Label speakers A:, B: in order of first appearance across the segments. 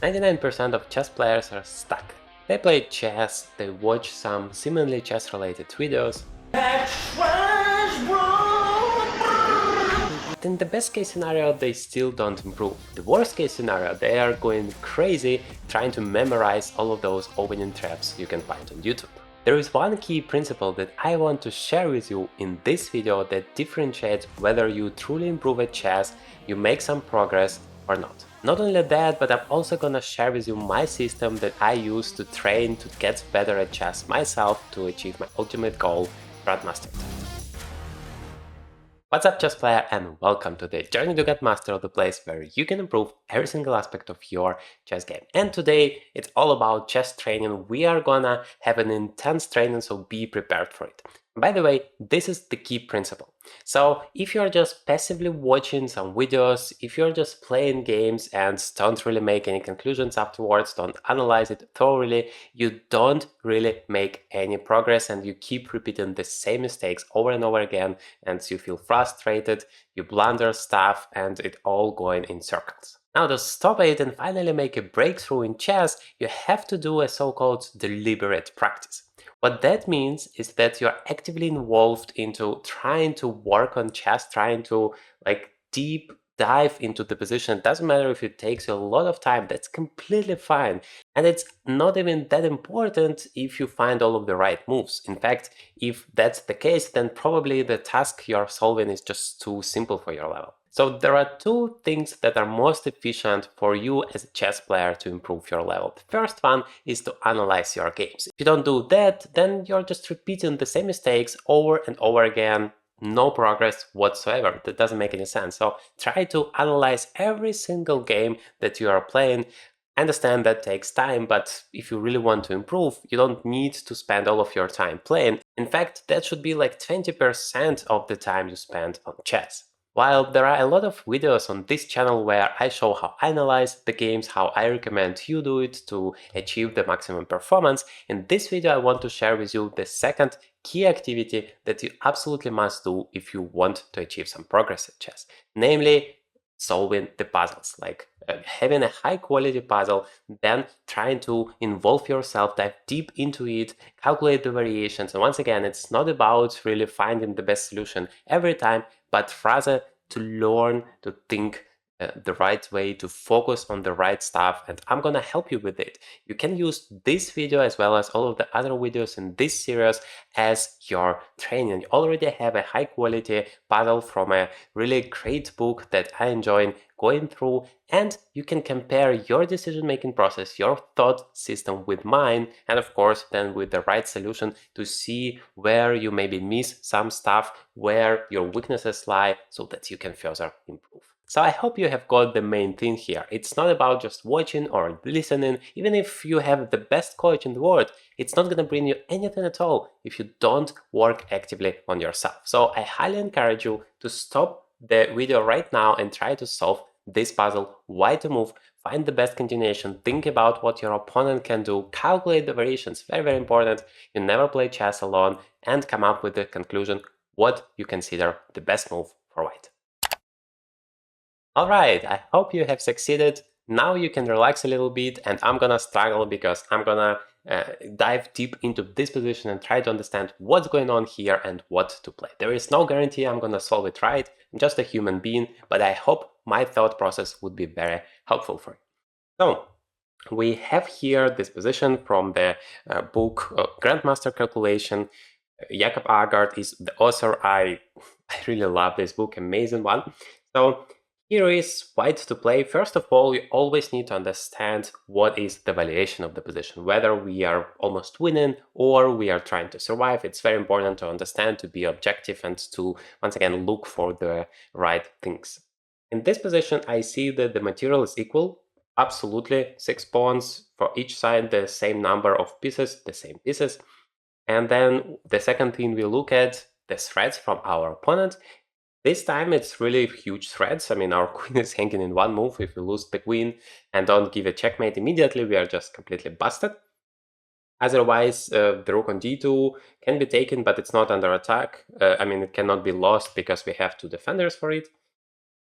A: 99% of chess players are stuck. They play chess, they watch some seemingly chess-related videos, but in the best case scenario they still don't improve. The worst case scenario, they are going crazy trying to memorize all of those opening traps you can find on YouTube. There is one key principle that I want to share with you in this video that differentiates whether you truly improve at chess, you make some progress or not. Not only that, but I'm also gonna share with you my system that I use to train to get better at chess myself to achieve my ultimate goal, Grandmaster. What's up, chess player, and welcome to the Journey to Grandmaster, the place where you can improve every single aspect of your chess game. And today it's all about chess training. We are gonna have an intense training, so be prepared for it. By the way, this is the key principle. So if you're just passively watching some videos, if you're just playing games and don't really make any conclusions afterwards, don't analyze it thoroughly, you don't really make any progress and you keep repeating the same mistakes over and over again, and you feel frustrated, you blunder stuff, and it all going in circles. Now, to stop it and finally make a breakthrough in chess, you have to do a so-called deliberate practice. What that means is that you're actively involved into trying to work on chess, trying to deep dive into the position. It doesn't matter if it takes you a lot of time, that's completely fine. And it's not even that important if you find all of the right moves. In fact, if that's the case, then probably the task you're solving is just too simple for your level. So there are two things that are most efficient for you as a chess player to improve your level. The first one is to analyze your games. If you don't do that, then you're just repeating the same mistakes over and over again. No progress whatsoever. That doesn't make any sense. So try to analyze every single game that you are playing. I understand that takes time, but if you really want to improve, you don't need to spend all of your time playing. In fact, that should be like 20% of the time you spend on chess. While there are a lot of videos on this channel where I show how I analyze the games, how I recommend you do it to achieve the maximum performance, in this video I want to share with you the second key activity that you absolutely must do if you want to achieve some progress at chess, namely solving the puzzles, having a high quality puzzle, then trying to involve yourself, dive deep into it, calculate the variations. And once again, it's not about really finding the best solution every time, but rather to learn to think the right way, to focus on the right stuff, and I'm gonna help you with it. You can use this video as well as all of the other videos in this series as your training. You already have a high quality puzzle from a really great book that I enjoy going through, and you can compare your decision-making process, your thought system with mine, and of course then with the right solution to see where you maybe miss some stuff, where your weaknesses lie, so that you can further improve. So I hope you have got the main thing here. It's not about just watching or listening. Even if you have the best coach in the world, it's not gonna bring you anything at all if you don't work actively on yourself. So I highly encourage you to stop the video right now and try to solve this puzzle, why to move, find the best continuation, think about what your opponent can do, calculate the variations, very, very important. You never play chess alone, and come up with the conclusion what you consider the best move for white. Alright, I hope you have succeeded. Now you can relax a little bit, and I'm gonna struggle because I'm gonna dive deep into this position and try to understand what's going on here and what to play. There is no guarantee I'm gonna solve it right. I'm just a human being, but I hope my thought process would be very helpful for you. So we have here this position from the book Grandmaster Calculation. Jakob Agard is the author. I really love this book, amazing one. So here is white to play. First of all, you always need to understand what is the valuation of the position, whether we are almost winning or we are trying to survive. It's very important to understand, to be objective, and to, once again, look for the right things. In this position, I see that the material is equal. Absolutely, 6 pawns for each side, the same number of pieces, the same pieces. And then the second thing we look at, the threats from our opponent. This time it's really huge threats. I mean, our queen is hanging in one move. If we lose the queen and don't give a checkmate immediately, we are just completely busted. Otherwise, the rook on d2 can be taken, but it's not under attack. I mean, it cannot be lost because we have two defenders for it.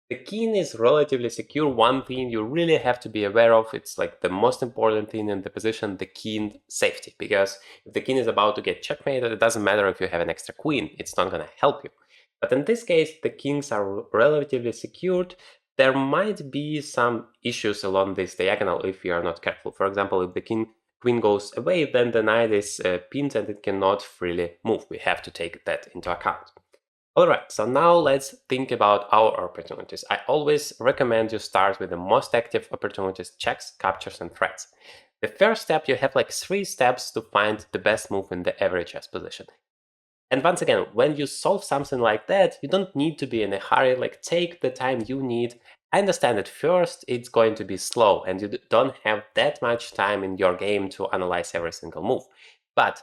A: The king is relatively secure. One thing you really have to be aware of, it's like the most important thing in the position, the king safety. Because if the king is about to get checkmated, it doesn't matter if you have an extra queen, it's not going to help you. But in this case, the kings are relatively secured. There might be some issues along this diagonal if you are not careful. For example, if the queen goes away, then the knight is pinned and it cannot freely move. We have to take that into account. Alright, so now let's think about our opportunities. I always recommend you start with the most active opportunities, checks, captures, and threats. The first step, you have like 3 steps to find the best move in the every chess position. And once again, when you solve something like that, you don't need to be in a hurry, like take the time you need. I understand at first it's going to be slow and you don't have that much time in your game to analyze every single move. But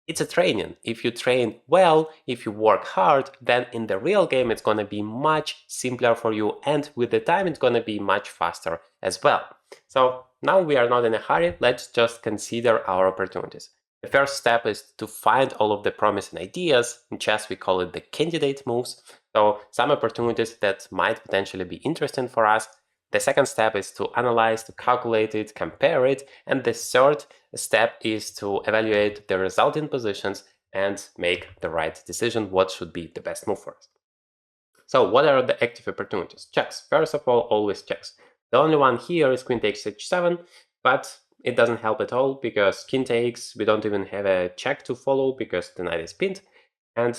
A: it's a training. If you train well, if you work hard, then in the real game it's going to be much simpler for you, and with the time it's going to be much faster as well. So now we are not in a hurry, let's just consider our opportunities. The first step is to find all of the promising ideas. In chess we call it the candidate moves, so some opportunities that might potentially be interesting for us. The second step is to analyze, to calculate it, compare it, and the third step is to evaluate the resulting positions and make the right decision what should be the best move for us. So what are the active opportunities? Checks. First of all, always checks. The only one here is queen takes h7, but it doesn't help at all because king takes, we don't even have a check to follow because the knight is pinned, and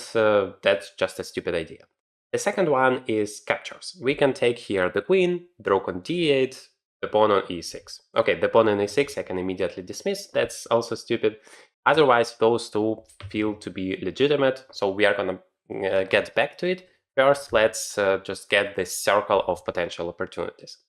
A: that's just a stupid idea. The second one is captures. We can take here the queen, the rook on d8, the pawn on e6. Okay, the pawn on e6 I can immediately dismiss, that's also stupid. Otherwise, those two feel to be legitimate, so we are gonna get back to it. First, let's just get this circle of potential opportunities.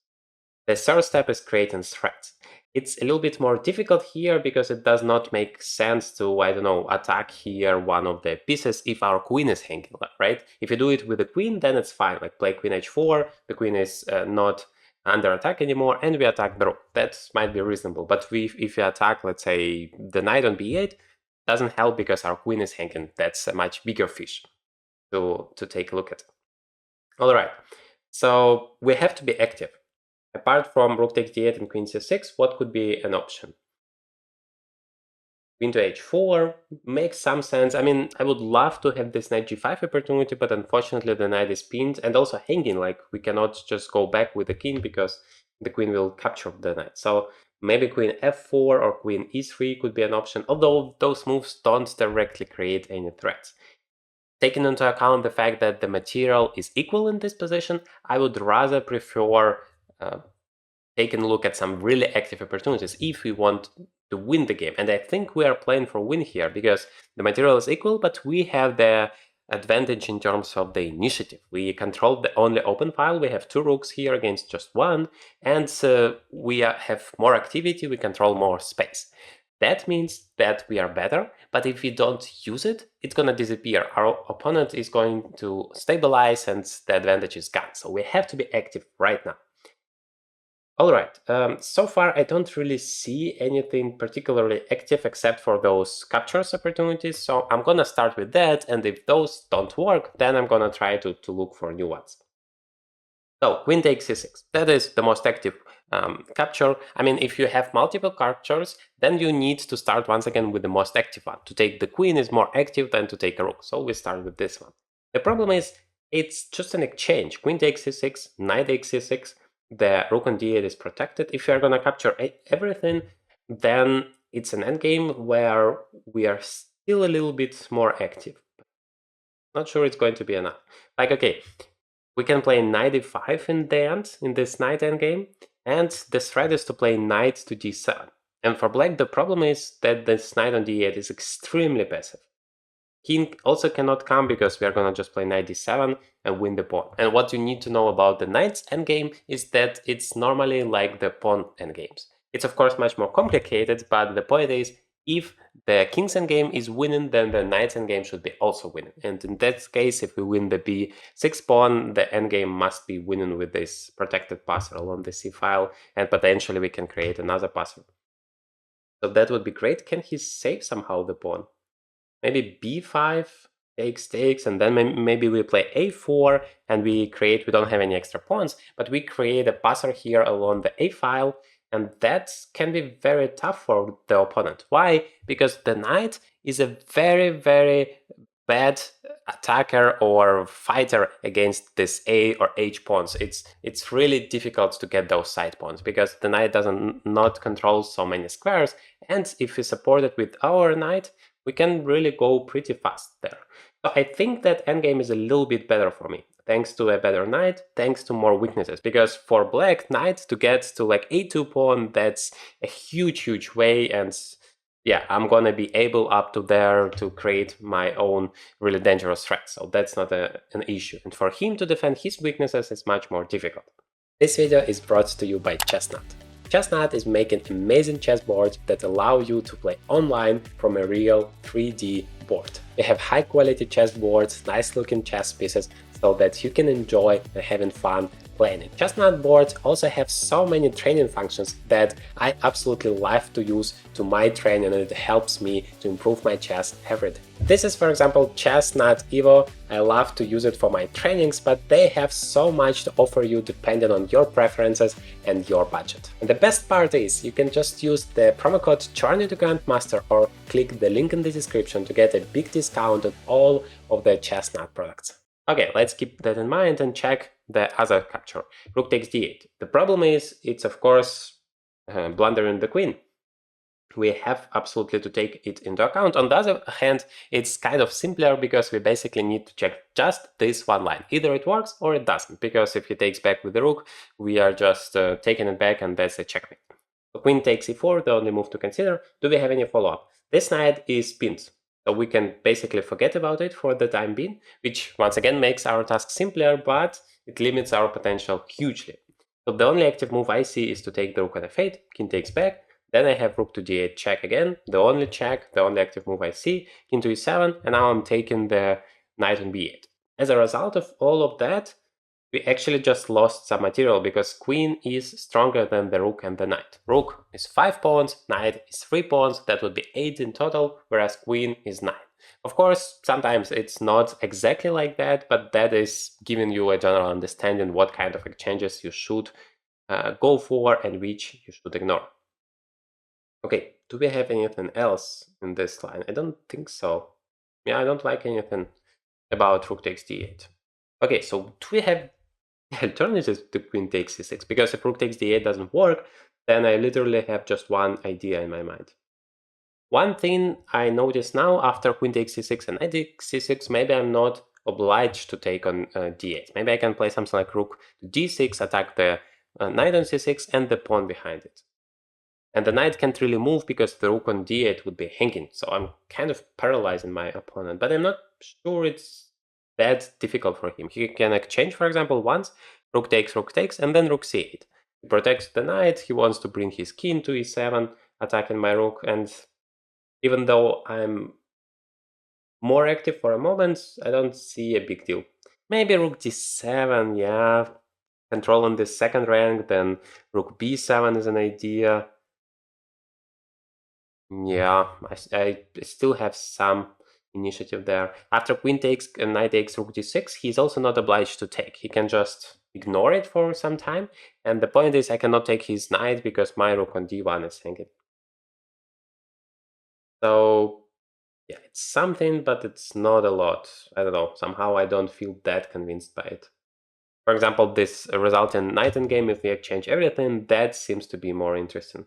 A: The third step is creating threats. It's a little bit more difficult here because it does not make sense to, I don't know, attack here one of the pieces if our queen is hanging, right? If you do it with the queen, then it's fine, like play queen h4, the queen is not under attack anymore, and we attack the rook. That might be reasonable, but if we attack, let's say, the knight on b8, doesn't help because our queen is hanging. That's a much bigger fish to take a look at. All right, so we have to be active. Apart from rook takes d8 and queen c6, what could be an option? Queen to h4 makes some sense. I mean, I would love to have this knight g5 opportunity, but unfortunately the knight is pinned and also hanging, like we cannot just go back with the king because the queen will capture the knight. So maybe queen f4 or queen e3 could be an option, although those moves don't directly create any threats. Taking into account the fact that the material is equal in this position, I would rather prefer taking a look at some really active opportunities if we want to win the game. And I think we are playing for win here because the material is equal, but we have the advantage in terms of the initiative. We control the only open file. We have 2 rooks here against just 1, and we have more activity, we control more space. That means that we are better, but if we don't use it, it's gonna disappear. Our opponent is going to stabilize and the advantage is gone. So we have to be active right now. All right, so far I don't really see anything particularly active except for those captures opportunities, so I'm gonna start with that, and if those don't work, then I'm gonna try to look for new ones. So, queen takes c6, that is the most active capture. I mean, if you have multiple captures, then you need to start once again with the most active one. To take the queen is more active than to take a rook, so we start with this one. The problem is, it's just an exchange. Queen takes c6, knight takes c6, the rook on d8 is protected. If you're gonna capture everything, then it's an endgame where we are still a little bit more active. Not sure it's going to be enough. Like, okay, we can play knight e5 in the end, in this knight endgame, and the threat is to play knight to d7. And for black, the problem is that this knight on d8 is extremely passive. King also cannot come because we are gonna just play knight d7 and win the pawn. And what you need to know about the knight's endgame is that it's normally like the pawn endgames. It's of course much more complicated, but the point is, if the king's endgame is winning, then the knight's endgame should be also winning. And in that case, if we win the b6 pawn, the endgame must be winning with this protected passer along the c file, and potentially we can create another passer. So that would be great. Can he save somehow the pawn? Maybe b5? takes, and then maybe we play a4, and we don't have any extra pawns, but we create a passer here along the a file, and that can be very tough for the opponent. Why? Because the knight is a very, very bad attacker or fighter against this a or h pawns. It's really difficult to get those side pawns because the knight doesn't not control so many squares, and if we support it with our knight, we can really go pretty fast there. So I think that endgame is a little bit better for me, thanks to a better knight, thanks to more weaknesses. Because for black, knight to get to like a2 pawn, that's a huge way, and yeah, I'm gonna be able up to there to create my own really dangerous threat. So that's not an issue. And for him to defend his weaknesses is much more difficult. This video is brought to you by Chestnut. Chestnut is making amazing chessboards that allow you to play online from a real 3D board. They have high quality chessboards, nice looking chess pieces, so that you can enjoy and having fun playing it. Chestnut boards also have so many training functions that I absolutely love to use to my training, and it helps me to improve my chess every day. This is, for example, Chestnut Evo. I love to use it for my trainings, but they have so much to offer you depending on your preferences and your budget. And the best part is you can just use the promo code Journey to Grandmaster or click the link in the description to get a big discount on all of the Chestnut products. Okay, let's keep that in mind and check the other capture. Rook takes d8. The problem is, it's of course blundering the queen. We have absolutely to take it into account. On the other hand, it's kind of simpler because we basically need to check just this one line. Either it works or it doesn't, because if he takes back with the rook, we are just taking it back, and that's a checkmate. So queen takes e4, the only move to consider. Do we have any follow-up? This knight is pinned, so we can basically forget about it for the time being, which once again makes our task simpler, but it limits our potential hugely. So the only active move I see is to take the rook on f8, king takes back, then I have rook to d8 check again, the only check, the only active move I see, king to e7, and now I'm taking the knight on b8. As a result of all of that, we actually just lost some material because queen is stronger than the rook and the knight. Rook is 5 pawns, knight is 3 pawns, that would be 8 in total, whereas queen is 9. Of course, sometimes it's not exactly like that, but that is giving you a general understanding what kind of exchanges you should go for and which you should ignore. Okay, do we have anything else in this line? I don't think so. Yeah, I don't like anything about rook takes d8. Okay, so do we have alternative to queen takes c6? Because if rook takes d8 doesn't work, then I literally have just one idea in my mind. One thing I notice now after queen takes c6 and knight takes c6, maybe I'm not obliged to take on d8. Maybe I can play something like rook to d6, attack the knight on c6 and the pawn behind it. And the knight can't really move because the rook on d8 would be hanging, so I'm kind of paralyzing my opponent, but I'm not sure it's that difficult for him. He can exchange, for example, once, rook takes, and then rook c8. He protects the knight, he wants to bring his king to e7, attacking my rook, and even though I'm more active for a moment, I don't see a big deal. Maybe rook d7, yeah, controlling the second rank, then rook b7 is an idea. Yeah, I still have some initiative there. After queen takes and knight takes rook d6, he's also not obliged to take. He can just ignore it for some time. And the point is I cannot take his knight because my rook on d1 is hanging. So yeah, it's something, but it's not a lot. I don't know, somehow I don't feel that convinced by it. For example, this result in knight endgame, if we exchange everything, that seems to be more interesting.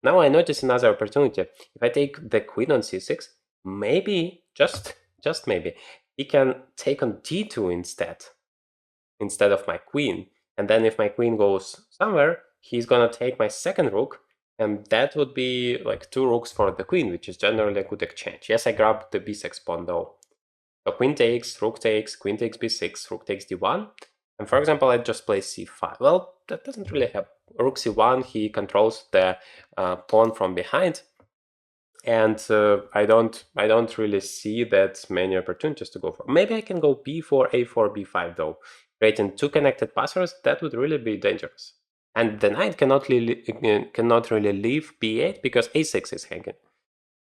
A: Now I notice another opportunity. If I take the queen on c6, maybe, just maybe, he can take on d2 instead of my queen. And then if my queen goes somewhere, he's gonna take my second rook, and that would be like 2 rooks for the queen, which is generally a good exchange. Yes, I grabbed the b6 pawn though. So queen takes, queen takes b6, rook takes d1. And for example, I just play c5. Well, that doesn't really help. Rook c1, he controls the pawn from behind, and I don't really see that many opportunities to go for. Maybe I can go b4, a4, b5 though, creating 2 connected passers. That would really be dangerous. And the knight cannot really leave b8 because a6 is hanging.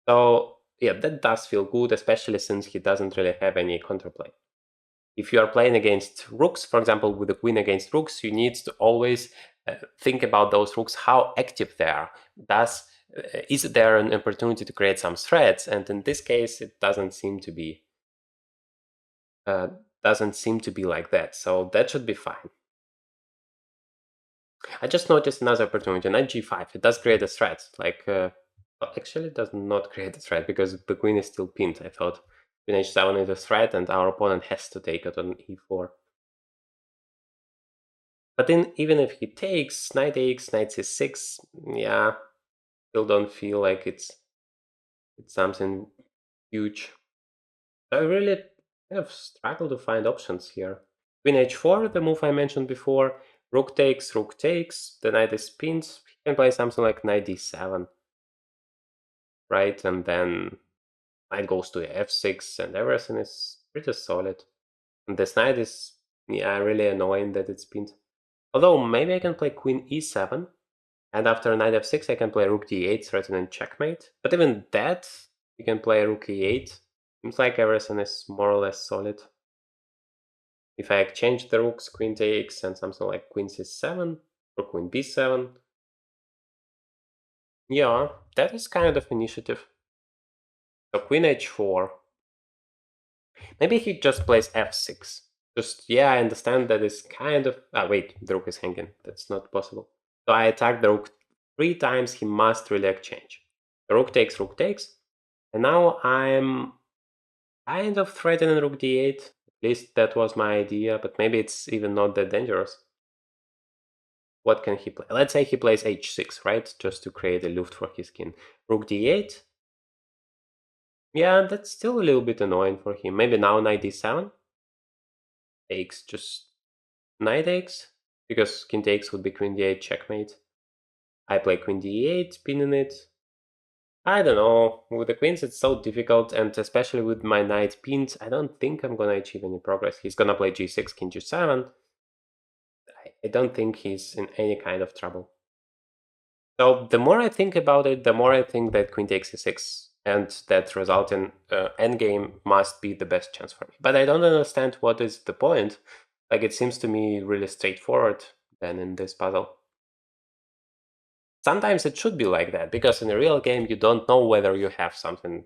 A: So Yeah, that does feel good, especially since he doesn't really have any counterplay. If you are playing against rooks, for example, with the queen against rooks, you need to always think about those rooks, how active they are. Is there an opportunity to create some threats? And in this case, it uh, doesn't seem to be like that. So that should be fine. I just noticed another opportunity, knight g5. It does create a threat. Well, actually, it does not create a threat because the queen is still pinned. I thought queen h7 is a threat, and our opponent has to take it on e4. But then, even if he takes knight takes, knight c6, yeah, still don't feel like it's something huge. I really kind of struggle to find options here. Queen h4, the move I mentioned before. Rook takes, the knight is pinned. He can play something like knight d7, right? And then knight goes to f6, and everything is pretty solid. And this knight is, yeah, really annoying that it's pinned. Although maybe I can play queen e7, and after knight f6 I can play rook d8, threatening checkmate. But even that, you can play rook e8. Seems like everything is more or less solid. If I exchange the rooks, queen takes, and something like queen c7 or queen b7, yeah, that is kind of initiative. So queen h4. Maybe he just plays f6. Just, yeah, I understand that is kind of... Ah, wait, the rook is hanging. That's not possible. So I attack the rook 3 times, he must really exchange. The rook takes, and now I'm kind of threatening rook d8. At least that was my idea, but maybe it's even not that dangerous. What can he play? Let's say he plays h6, right? Just to create a luft for his king. Rook d8. Yeah, that's still a little bit annoying for him. Maybe now knight d7. Takes, just knight takes. Because king takes would be queen d8 checkmate. I play queen d8, pinning it. I don't know. With the queens, it's so difficult, and especially with my knight pinned, I don't think I'm gonna achieve any progress. He's gonna play g6, king g7. I don't think he's in any kind of trouble. So the more I think about it, the more I think that queen takes e6 and that resulting endgame must be the best chance for me. But I don't understand what is the point. Like, it seems to me really straightforward then in this puzzle. Sometimes it should be like that, because in a real game you don't know whether you have something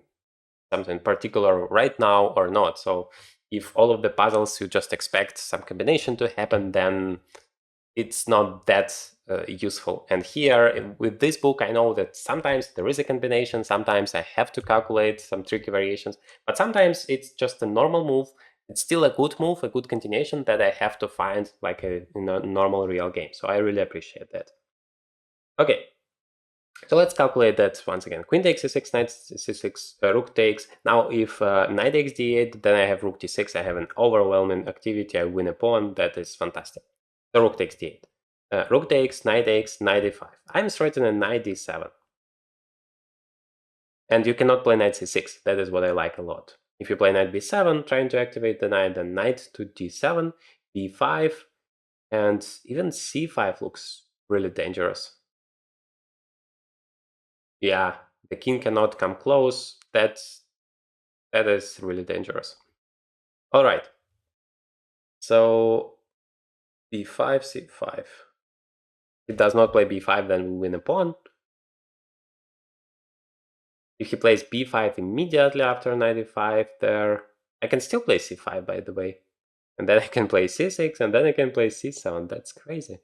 A: particular right now or not. So if all of the puzzles you just expect some combination to happen, then it's not that useful. And here with this book, I know that sometimes there is a combination, sometimes I have to calculate some tricky variations, but sometimes it's just a normal move. It's still a good move, a good continuation that I have to find like in a normal real game. So I really appreciate that. Okay, so let's calculate that once again. Queen takes c6, knight c6, rook takes. Now if knight takes d8, then I have rook d6. I have an overwhelming activity. I win a pawn. That is fantastic. The rook takes d8. Rook takes, knight d5. I'm threatening knight d7. And you cannot play knight c6. That is what I like a lot. If you play knight b7, trying to activate the knight, then knight to d7, b5, and even c5 looks really dangerous. Yeah, the king cannot come close. That is really dangerous. All right. So b5, c5. If does not play b5, then we win a pawn. If he plays b5 immediately after knight e5 there, I can still play c5, by the way. And then I can play c6, and then I can play c7. That's crazy.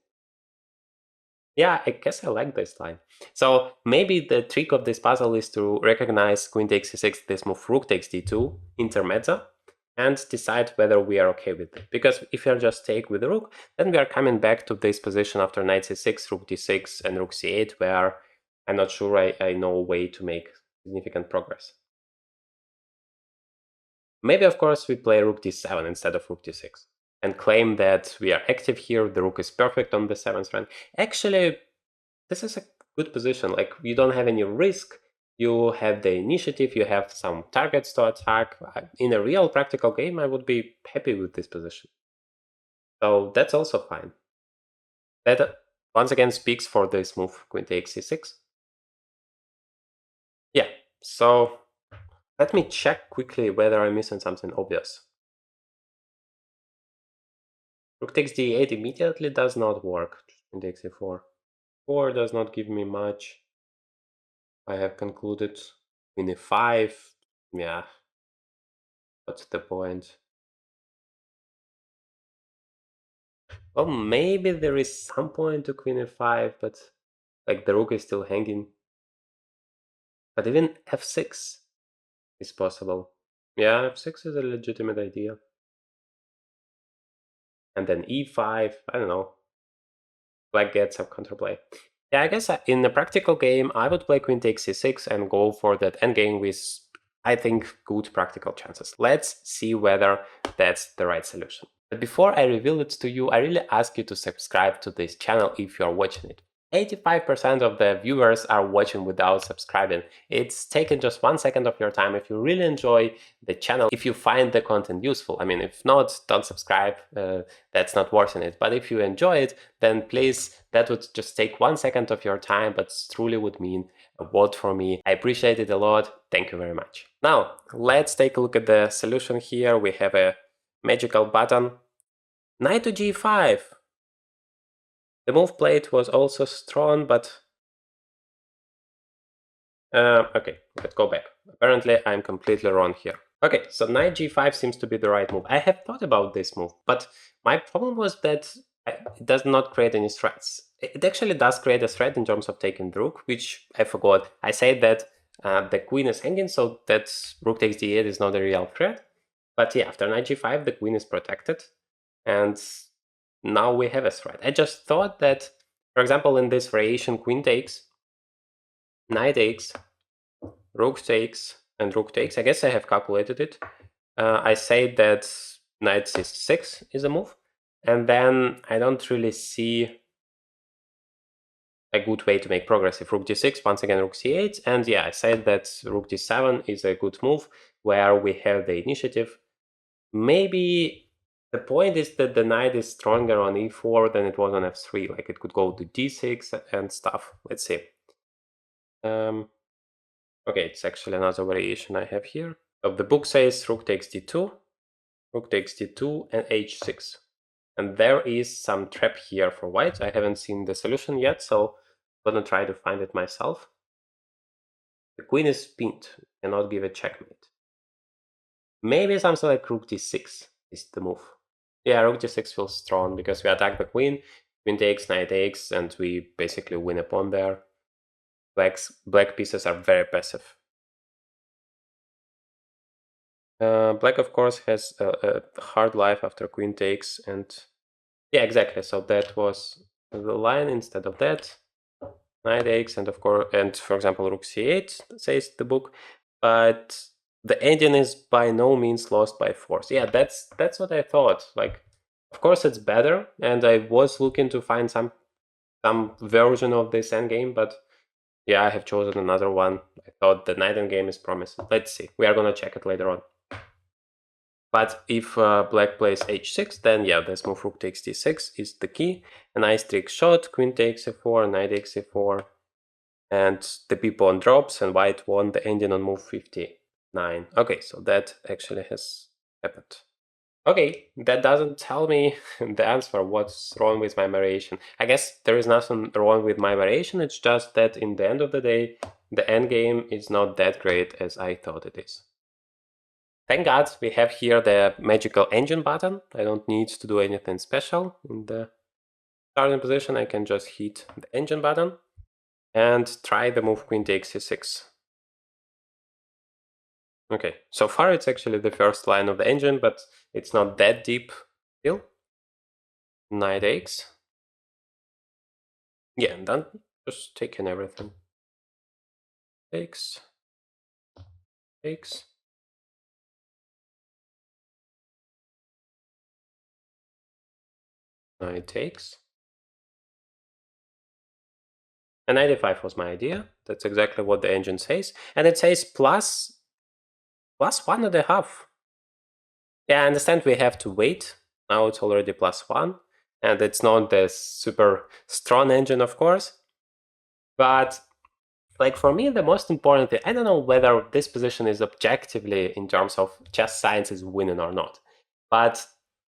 A: Yeah, I guess I like this line. So maybe the trick of this puzzle is to recognize queen takes c6, this move rook takes d2, intermezzo, and decide whether we are okay with it. Because if you just take with the rook, then we are coming back to this position after knight c6, rook d6, and rook c8, where I'm not sure I know a way to make significant progress. Maybe, of course, we play rook d7 instead of rook d6 and claim that we are active here, the rook is perfect on the 7th rank. Actually, this is a good position. Like, you don't have any risk, you have the initiative, you have some targets to attack. In a real practical game, I would be happy with this position. So that's also fine. That once again speaks for this move, queen takes c6. Yeah, so Let me check quickly whether I'm missing something obvious. Rook takes d8 immediately does not work. Queen takes e4. 4 does not give me much. I have concluded. Queen e5. Yeah. What's the point? Well, maybe there is some point to queen e5, but like the rook is still hanging. But even f6 is possible. Yeah, f6 is a legitimate idea. And then e5, I don't know. Black gets some counterplay. Yeah, I guess in a practical game, I would play queen takes c6 and go for that endgame with, I think, good practical chances. Let's see whether that's the right solution. But before I reveal it to you, I really ask you to subscribe to this channel if you are watching it. 85% of the viewers are watching without subscribing. It's taken just 1 second of your time. If you really enjoy the channel, if you find the content useful, I mean, if not, don't subscribe, that's not worth it. But if you enjoy it, then please, that would just take 1 second of your time, but truly would mean a lot for me. I appreciate it a lot. Thank you very much. Now, let's take a look at the solution here. We have a magical button. Knight to g5. The move played was also strong, but okay, let's go back. Apparently, I'm completely wrong here. Okay, so knight g5 seems to be the right move. I have thought about this move, but my problem was that it does not create any threats. It actually does create a threat in terms of taking the rook, which I forgot. I said that the queen is hanging, so that rook takes d8 is not a real threat. But yeah, after knight g5, the queen is protected, and now we have a threat. I just thought that, for example, in this variation, queen takes, knight takes, rook takes, and rook takes. I guess I have calculated it. I say that knight c6 is a move, and then I don't really see a good way to make progress. If rook d6, once again rook c8, and yeah, I said that rook d7 is a good move where we have the initiative. Maybe the point is that the knight is stronger on e4 than it was on f3. Like it could go to d6 and stuff. Let's see. Okay, it's actually another variation I have here. So the book says rook takes d2, rook takes d2, and h6. And there is some trap here for white. I haven't seen the solution yet, so I'm gonna try to find it myself. The queen is pinned, cannot give a checkmate. Maybe something like rook d6 is the move. Yeah, rook d6 feels strong because we attack the queen, queen takes, knight takes, and we basically win a pawn there. Black pieces are very passive. Black, of course, has a hard life after queen takes, and yeah, exactly. So that was the line. Instead of that, knight takes, and of course, and for example, rook c8 says the book, but the ending is by no means lost by force. Yeah, that's what I thought. Like, of course, it's better, and I was looking to find some version of this endgame, but yeah, I have chosen another one. I thought the knight endgame is promising. Let's see. We are gonna check it later on. But if black plays h6, then yeah, this move rook takes d6 is the key. A nice trick shot, queen takes e4, knight takes e4, and the b-pawn drops, and white won the ending on move 59. Okay, so that actually has happened. Okay, that doesn't tell me the answer, what's wrong with my variation. I guess there is nothing wrong with my variation, it's just that in the end of the day, the endgame is not that great as I thought it is. Thank God we have here the magical engine button. I don't need to do anything special. In the starting position, I can just hit the engine button and try the move queen takes c6. Okay, so far it's actually the first line of the engine, but it's not that deep still. Knight takes. Yeah, and then just taking everything. Takes. Takes. Knight takes. And 95 was my idea. That's exactly what the engine says. And it says plus 1.5. Yeah, I understand we have to wait. Now it's already +1. And it's not the super strong engine, of course. But Like for me, the most important thing, I don't know whether this position is objectively in terms of chess science is winning or not. But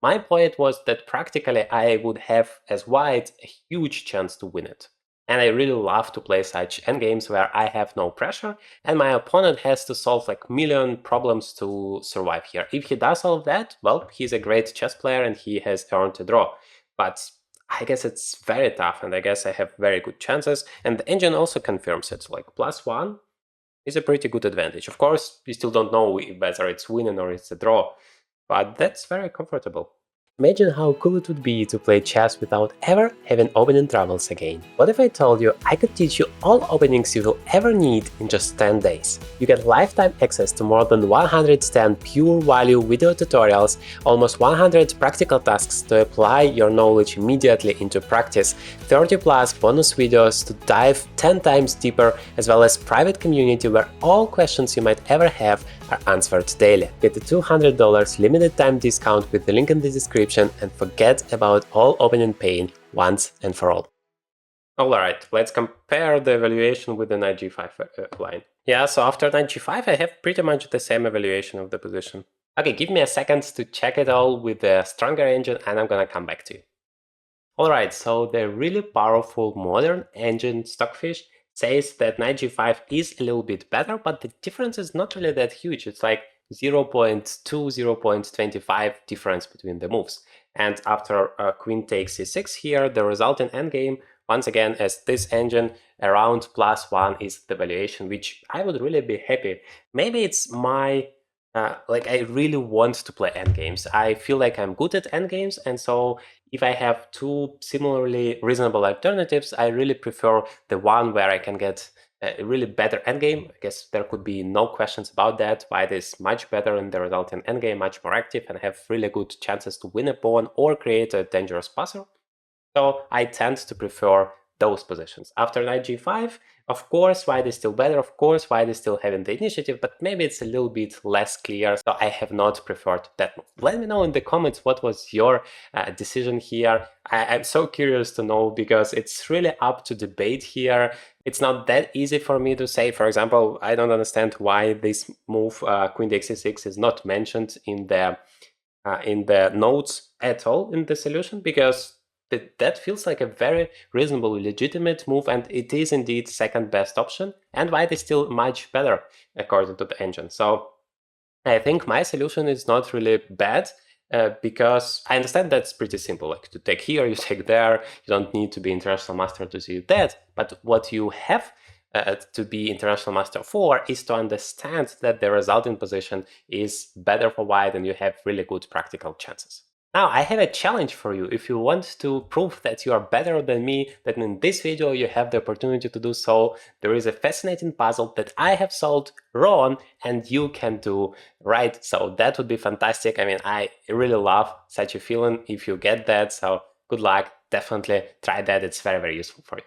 A: my point was that practically I would have as white a huge chance to win it. And I really love to play such endgames where I have no pressure and my opponent has to solve like million problems to survive here. If he does all of that, well, he's a great chess player and he has earned a draw. But I guess it's very tough, and I guess I have very good chances. And the engine also confirms it. Like +1 is a pretty good advantage. Of course, you still don't know whether it's winning or it's a draw, but that's very comfortable. Imagine how cool it would be to play chess without ever having opening troubles again. What if I told you I could teach you all openings you will ever need in just 10 days? You get lifetime access to more than 110 pure value video tutorials, almost 100 practical tasks to apply your knowledge immediately into practice, 30 plus bonus videos to dive 10 times deeper, as well as private community where all questions you might ever have are answered daily. Get a $200 limited time discount with the link in the description and forget about all opening pain once and for all. Alright, let's compare the evaluation with the knight g5 line. Yeah, so after knight g5 I have pretty much the same evaluation of the position. Okay, give me a second to check it all with the stronger engine and I'm gonna come back to you. Alright, so the really powerful modern engine Stockfish says that knight g5 is a little bit better, but the difference is not really that huge. It's like 0.2, 0.25 difference between the moves. And after queen takes c6 here, the resulting endgame, once again, as this engine, around +1 is the valuation, which I would really be happy. Maybe it's my like I really want to play endgames. I feel like I'm good at endgames, and so if I have two similarly reasonable alternatives, I really prefer the one where I can get a really better endgame. I guess there could be no questions about that. White is much better in the resulting endgame, much more active, and have really good chances to win a pawn or create a dangerous passer. So I tend to prefer those positions. After knight g5, of course, white is still better, of course, white is still having the initiative, but maybe it's a little bit less clear, so I have not preferred that move. Let me know in the comments what was your decision here. I'm so curious to know because it's really up to debate here. It's not that easy for me to say. For example, I don't understand why this move, queen takes c6, is not mentioned in the notes at all in the solution, because that feels like a very reasonable, legitimate move, and it is indeed second best option, and white is still much better according to the engine. So I think my solution is not really bad, because I understand that's pretty simple, like to take here, you take there, you don't need to be international master to see that, but what you have to be international master for is to understand that the resulting position is better for white and you have really good practical chances. Now, I have a challenge for you. If you want to prove that you are better than me, then in this video you have the opportunity to do so. There is a fascinating puzzle that I have solved wrong and you can do right. So that would be fantastic. I mean, I really love such a feeling if you get that. So good luck. Definitely try that. It's very, very useful for you.